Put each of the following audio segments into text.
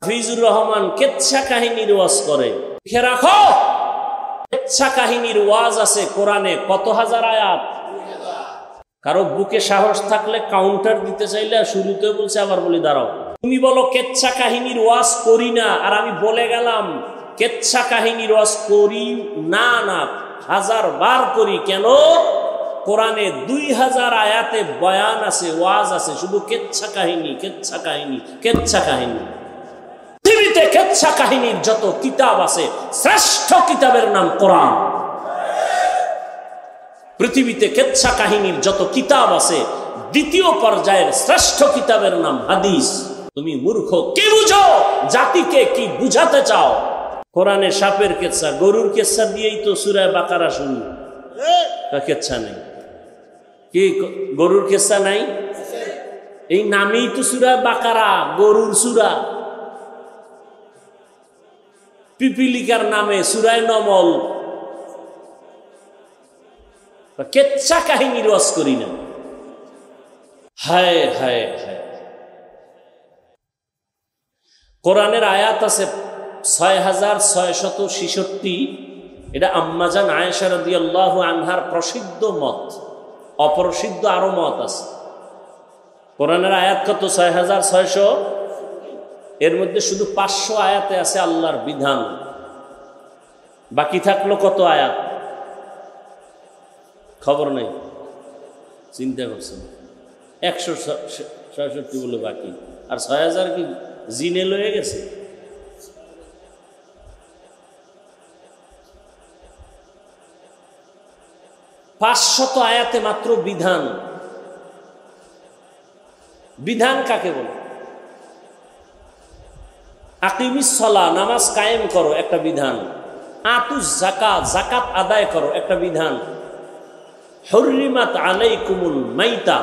হাফিজুর রহমান কেচ্ছা কাহিনীর ওয়াজ করে। লিখে রাখো, কেচ্ছা কাহিনীর ওয়াজ আছে কোরআনে কত হাজার আয়াত। কারো বুকে সাহস থাকলে কাউন্টার দিতে চাইলে শুরুতে বলছে, আবার বলি দাঁড়াও। তুমি বলো কেচ্ছা কাহিনীর ওয়াজ করি না, আর আমি বলে গেলাম কেচ্ছা কাহিনীর ওয়াজ করি না, না হাজার বার করি। কেন? কোরআনে 2000 আয়াতে বয়ান আছে, ওয়াজ আছে, শুধু কেচ্ছা কাহিনী, কেচ্ছা কাহিনী, কেচ্ছা কাহিনী। পৃথিবীতে কেচ্ছা কাহিনীর যত কিতাব আছে, শ্রেষ্ঠ কিতাবের নাম কোরআন। পৃথিবীতে কেচ্ছা কাহিনীর যত কিতাব আছে, দ্বিতীয় পর্যায়ের শ্রেষ্ঠ কিতাবের নাম হাদিস। তুমি মূর্খ, কি বুঝো? জাতিকে কি বুঝাতে চাও? কোরআনে সাপের কেচ্ছা, গরুর কেচ্ছা দিয়েই তো সূরা বাকারা শুনি। কেচ্ছা নেই কি? গরুর কেচ্ছা নাই? এই নামেই তো সূরা বাকারা, গরুর সূরা। পিপিলিকার নামে সূরায়ে নমল। কেচ্ছা কাহিনীর ওয়াজ করি না। হায় হায় হায়। কোরআনের আয়াত আছে 6666। এটা আম্মাজান আয়েশা রাদিয়াল্লাহু আনহার প্রসিদ্ধ মত। অপ্রসিদ্ধ আরো মত আছে। কোরআনের আয়াত কত? 6600। এর মধ্যে শুধু 500 আয়াতে আছে আল্লাহর বিধান। বাকি থাকলো কত আয়াত? খবর নেই, চিন্তা করছেন। 166 বলে বাকি, আর 6000 কি জিনে লয়ে গেছে? পাঁচশত আয়াতে মাত্র বিধান। বিধান কাকে বলে? আকিমিস সালাহ, নামাজ কায়েম করো, একটা বিধান। আতুজ যাকাত, যাকাত আদায় করো, একটা বিধান। হুররিমাত আলাইকুমুল মাইতা,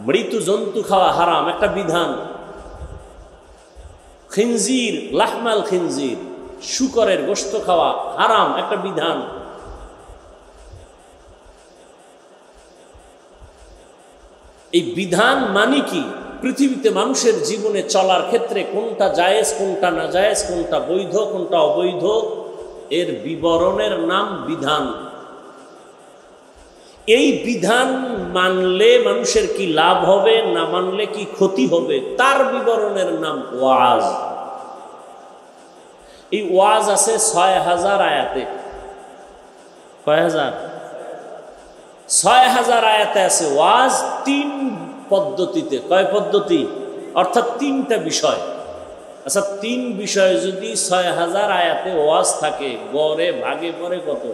মৃত জন্তু খাওয়া হারাম, একটা বিধান। খিনজির, লাহমাল খিনজির, শূকরের গোশত খাওয়া হারাম, একটা বিধান। এই বিধান মানে কি? পৃথিবীতে মানুষের জীবনে চলার ক্ষেত্রে কোনটা জায়েজ, কোনটা না জায়েজ, কোনটা বৈধ, কোনটা অবৈধ, এর বিবরণের নাম বিধান। এই বিধান মানলে মানুষের কি লাভ হবে, না মানলে কি ক্ষতি হবে, তার বিবরণের নাম ওয়াজ। এই ওয়াজ আছে 6000 আয়াতে। কয় হাজার? 6000 আয়াতে আছে ওয়াজ 3 পদ্ধতিতে। কয় পদ্ধতি? অর্থাৎ 3টা বিষয়। আচ্ছা, 3 বিষয় যদি 6000 আয়াতে ওয়াজ থাকে, গড়ে ভাগে পড়ে কত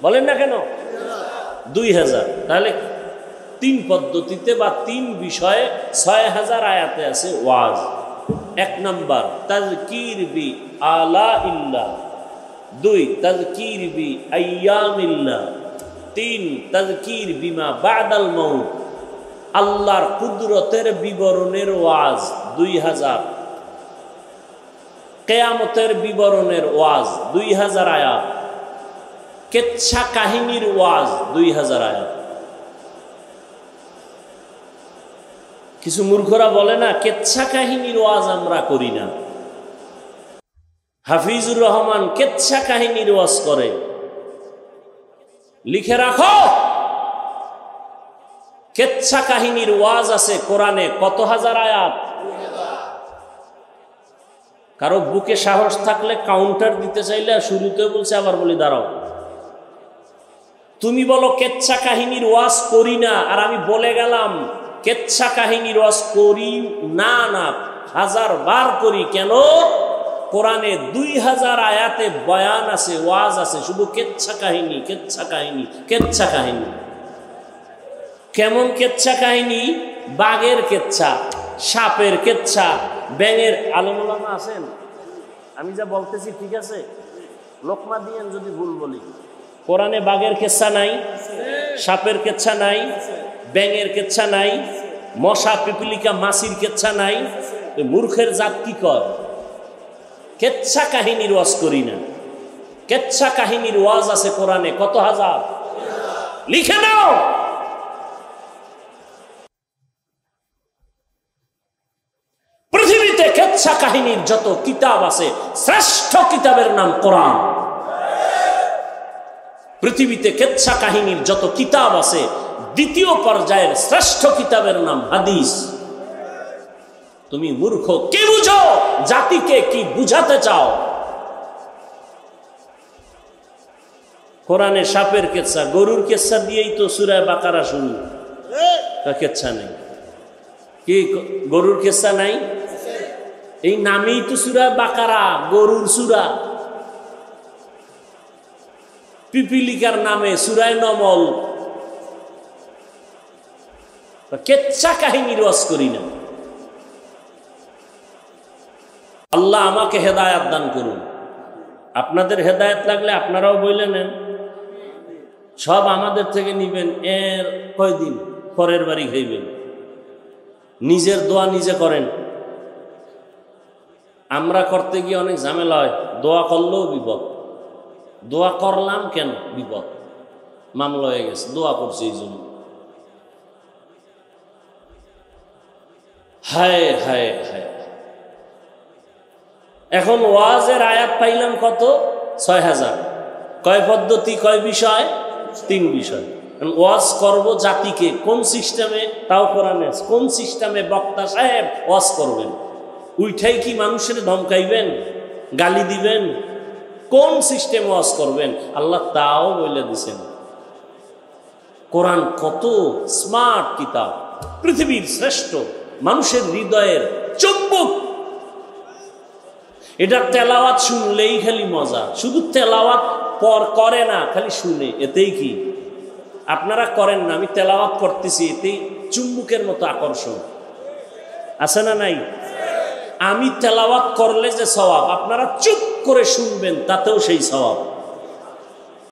বলেন না কেন? 2000। তাহলে 3 পদ্ধতিতে বা 3 বিষয়ে 6000 আয়াতে আছে ওয়াজ। 1 নাম্বার তাযকির বি আলা ইল্লাহ, 2 তাযকির বি আইয়ামিল্লাহ, 3 তাযকির বিমা বাদাল মাউত, আল্লাহর কুদরতের বিবরণের ওয়াজ 2000, কিয়ামতের বিবরণের ওয়াজ 2000 আয়াত, কেচ্ছা কাহিনীর ওয়াজ 2000 আয়াত। কিছু মূর্খরা বলে না কেচ্ছা কাহিনীর ওয়াজ আমরা করি না। হাফিজুর রহমান কেচ্ছা কাহিনীর ওয়াজ করে। লিখে রাখো, কেচ্ছা কাহিনীর ওয়াজ আছে কোরআনে কত হাজার আয়াত। কারো বুকে সাহস থাকলে কাউন্টার দিতে চাইলে শুরুতে বলছে, আবার বলি দাঁড়াও। তুমি বলো কেচ্ছা কাহিনীর ওয়াজ করি না, আর আমি বলে গেলাম কেচ্ছা কাহিনীর ওয়াজ করি না, না হাজার বার করি। কেন? কোরআনে 2000 আয়াতে বয়ান আছে, ওয়াজ আছে, শুধু কেচ্ছা কাহিনী, কেচ্ছা কাহিনী, কেচ্ছা কাহিনী। কেমন কেচ্ছা কাহিনী? বাঘের কেচ্ছা, সাপের কেচ্ছা, ব্যাঙের। আলেম ওলামা আছেন? আমি যা বলতেছি ঠিক আছে? লোকমা দিয়েন যদি ভুল বলি। কোরআনে বাঘের কেচ্ছা নাই, সাপের কেচ্ছা নাই, ব্যাঙের কেচ্ছা নাই, মশা পিপিলিকা মাছির কেচ্ছা নাই। মূর্খের জাত কি কর? কেচ্ছা কাহিনীর ওয়াজ করি না। কেচ্ছা কাহিনীর ওয়াজ আছে কোরআনে কত হাজার। লিখে নাও। পৃথিবীতে কেচ্ছা কাহিনীর যত কিতাব আছে শ্রেষ্ঠ কিতাবের নাম কোরআন। পৃথিবীতে কেচ্ছা কাহিনীর যত কিতাব আছে দ্বিতীয় পর্যায়ের শ্রেষ্ঠ কিতাবের নাম হাদিস। তুমি মূর্খ, কি বুঝো? জাতিকে কি বুঝাতে চাও? কোরআনে সাপের কেচ্ছা, গরুর কেচ্ছা দিয়েই তো সূরা বাকারা শুরু। কেচ্ছা নেই কি? গরুর কেচ্ছা নাই? এই নামেই তো সূরা বাকারা, গরুর সূরা। পিপিলিকার নামে সূরায়ে নমল। কেচ্ছা কাহিনীর ওয়াজ করি না। আল্লাহ আমাকে হেদায়েত দান করুন। আপনাদের হেদায়েত লাগলে আপনারাও বইলে নেন, সব আমাদের থেকে নিবেন। এর কয়দিন পরের বাড়ি খাইবেন। নিজের দোয়া নিজে করেন। আমরা করতে গিয়ে অনেক ঝামেলা হয়। দোয়া করলেও বিপদ। দোয়া করলাম কেন? বিপদ, মামলা হয়ে গেছে, দোয়া করছে এই জন্য। হায় হায় হায়। এখন ওয়াজের আয়াত পাইলাম কত? ৬,০০০। কয় পদ্ধতি, কয় বিষয়? ৩ বিষয়। ওয়াজ করব জাতিকে কোন সিস্টেমে? তাও কোরআনে। কোন সিস্টেমে বক্তা সাহেব ওয়াজ করবেন? উইঠাই কি মানুষের ধমকাইবেন, গালি দিবেন? কোন সিস্টেমে ওয়াজ করবেন? আল্লাহ তাও বলে দিছেন। কোরআন কত স্মার্ট কিতাব, পৃথিবীর শ্রেষ্ঠ, মানুষের হৃদয়ের চুম্বক। এটা তেলাওয়াত শুনলেই খালি মজা। শুধু তেলাওয়াত পর করে না, খালি শুনে, এতেই কি? আপনারা করেন না, আমি তেলাওয়াত করতেছি, এতেই চুম্বুকের মতো আকর্ষণ আছে না নাই? আমি তেলাওয়াত করলে যে সওয়াব, আপনারা চুপ করে শুনবেন তাতেও সেই সওয়াব।